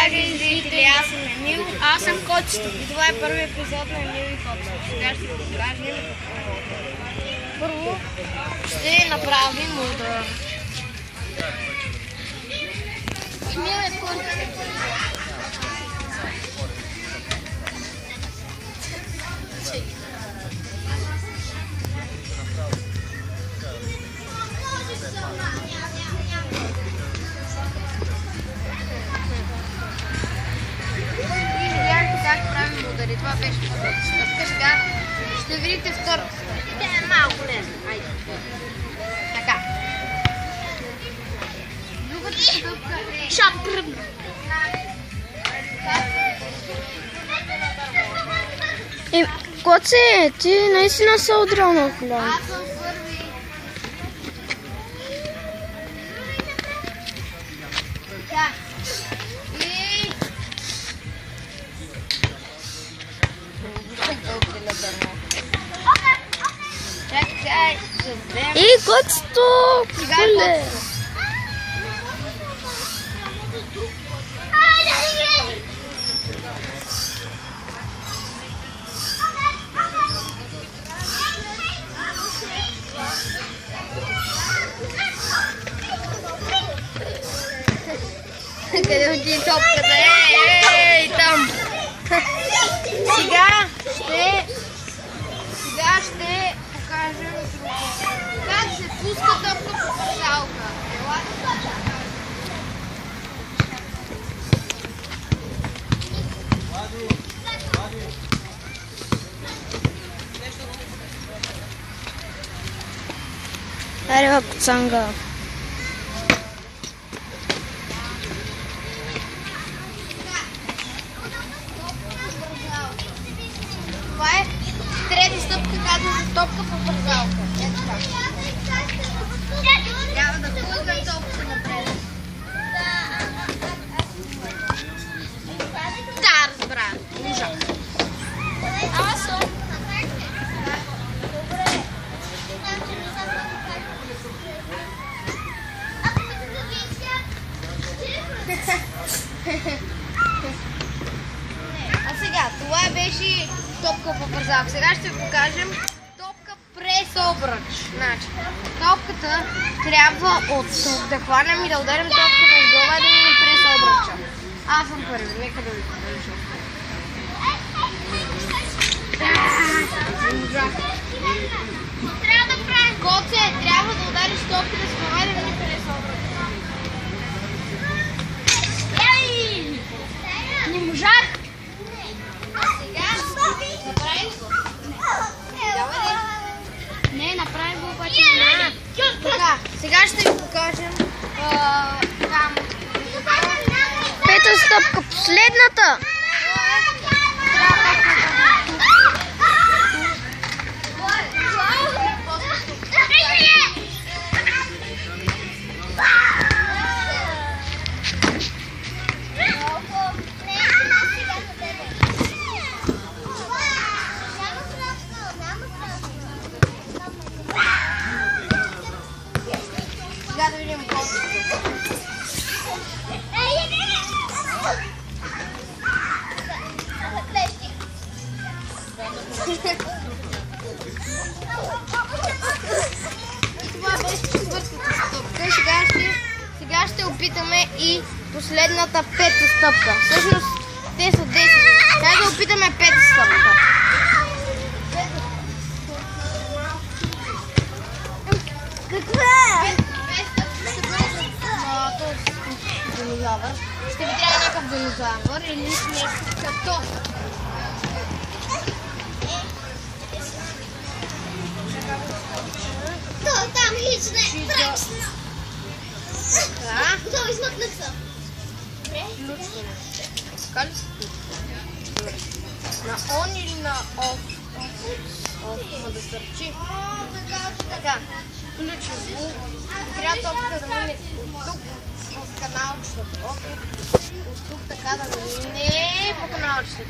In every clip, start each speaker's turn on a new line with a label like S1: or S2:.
S1: драги зрители, аз съм Емил, аз съм Кочето и това е първи епизод на Емил и Кочето. Сега ще ви покажем. Първо ще направим удар. Емил е първи. Как правим удари. Това беше първата стъпка. Сега ще видите втората стъпка. Тя е малко лесна. Айде. Така. Другата стъпка е... Шапръбна.
S2: Коце, ти наистина се удрал на коляно.
S1: Аз съм първи. Така. И... Чакай,
S2: И Коцето!
S1: сега е Коцето. Къде отиде топката? Ей, там! Сега ще покажем как се пуска топка по парзалка.
S2: Арева коцанга.
S1: Това е трета стъпка, казва се топка по парзалка. Ето така. Трябва да пуснем топката напред. Да, разбра. Ужас. А сега, това беше топка по парзалка. Сега ще ви покажем топка през обръч. Значи, топката трябва от тук да хванем и да ударим топката в глава и да ни през обръча. Аз съм първи, нека да ви покажа. Коце, трябва да удариш топката с глава и да ни през обръча. Не можах! Не, направи го обаче. Така, сега ще ви покажем там.
S2: Пета стъпка, последната!
S1: Сега да видим Коцето. И това беше четвъртата стъпка. Сега ще опитаме и последната пета стъпка. Всъщност те са 10. Сега да опитаме пета стъпка.
S2: Каква е?
S1: Динозавър. Ще ви трябва някакъв динозавър или нещо като.
S3: Там хищне, страшно.
S1: Така.
S3: Готови смъкнат са.
S1: Включване. Така ли се на он или на оф? Оф, да сърчи. Така. Включвам го. Трябва топката да мине от тук в каналчето. От тук така да мине по каналчето.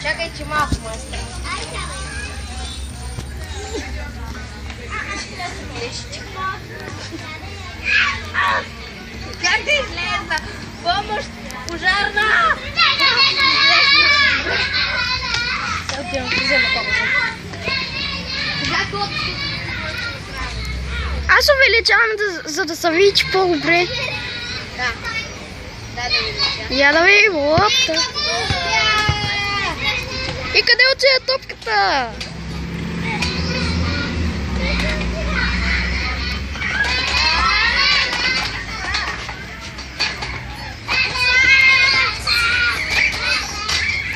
S1: Чакай, че малко му е страшно. Пожарна! Отивам, ще взема топката. Сега котката.
S2: Аз увеличавам, за да се види по-добре.
S1: Да. Да видим.
S2: Я да видим лопта. И къде отиде топката?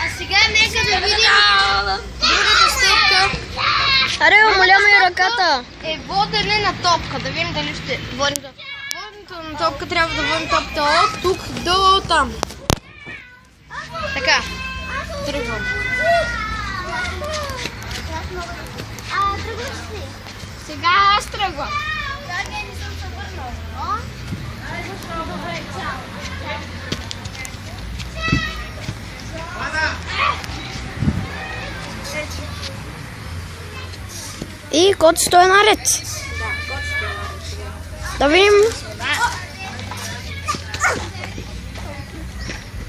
S1: А сега нека да видим другата стъпка.
S2: Аре, умоляме и ръката.
S1: Е водене на топка. Да видим дали ще водим топка. Воденето на топка трябва да водим топката от тук до там. Така. Тръгвам.
S3: Тръгваш си.
S1: Сега аз тръгвам.
S3: Чакай, не съм се върнал. Добре, чао.
S2: И кот стои наред. Да видим.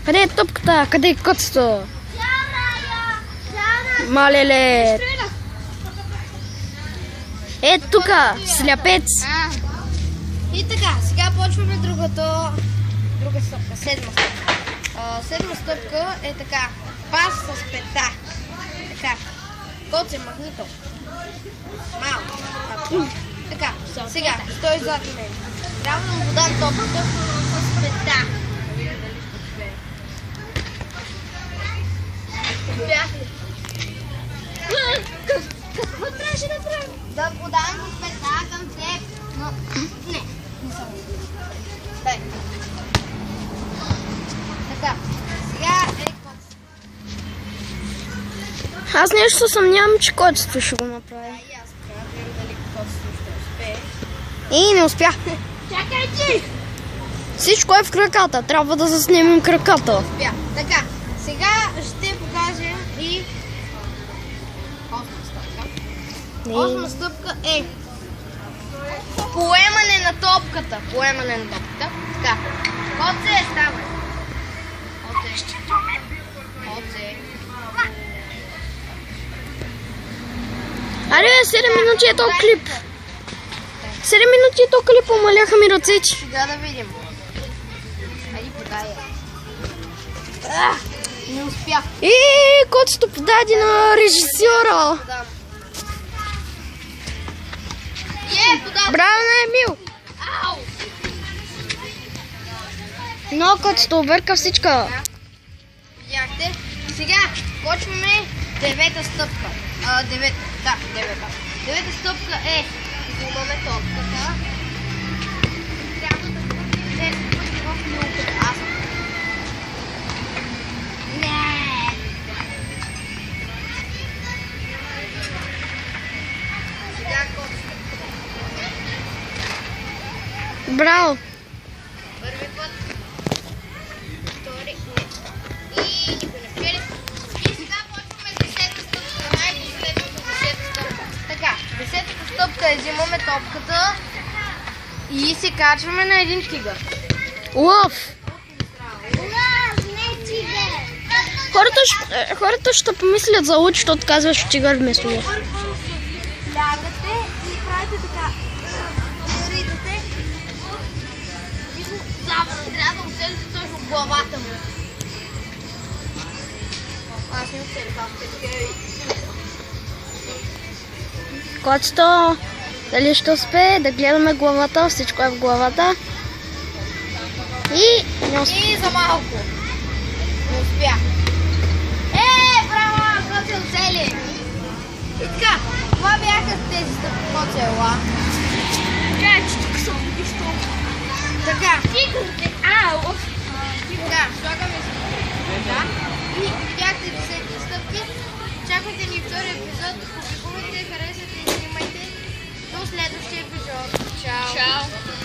S2: Къде е топката? Къде е котото? Малеле. Е, тука, сляпец.
S1: И така, сега почваме друга стъпка, седма стъпка. Седма стъпка е така, пас с пета. Така, кот се махни то. Малко. Така, сега, стой зад мен. Трябва да му дам топката с пета. Какво трябваше да правим? Да подам с пета към теб. Но, не съм. Дай. Така, сега е кот.
S2: Аз нещо се съмнявам, че котото ще го направи.
S1: И аз трябва да видим дали котството ще успее.
S2: И не успя.
S1: Чакай ти!
S2: Всичко е в краката. Трябва да заснемем краката.
S1: Успя. Така, сега ще покажем и осма стъпка. Осма стъпка е поемане на топката. Поемане на топката. Така, Коце, ставай. Коце.
S2: Аре, 7 минути е то клип. 7 минути е то клип, умаляха ми ръцете.
S1: Сега да видим. Айди, подай я. Не успях.
S2: И котото подаде на режисьора.
S1: Да. Подам.
S2: Браво на Емил.
S1: Ау!
S2: Но котото обърка всичка.
S1: Видяхте? Сега почваме девета стъпка. Девета. Девета стъпка е взимаме топката. Трябва да бъде 10 пъти в люлката. Аз. Не! Сега котството.
S2: Браво.
S1: Първи път. Втори. И никой не пчели. И сега почваме с 10-та стъпка. Най-последната 10-та стъпка. Така, 10-та стъпка е взимаме топката и се качваме на един тигър.
S2: Лъв.
S3: Не тигър.
S2: Хората ще помислят за луч, защото казваш тигър вместо лъв.
S1: Лягате и правите така. Ритате и го завърте. Трябва да уцелите точно главата му. Аз не уцелих, аз те
S2: Котото, дали ще успее да гледаме главата, всичко е в главата. И не успее.
S1: И за малко.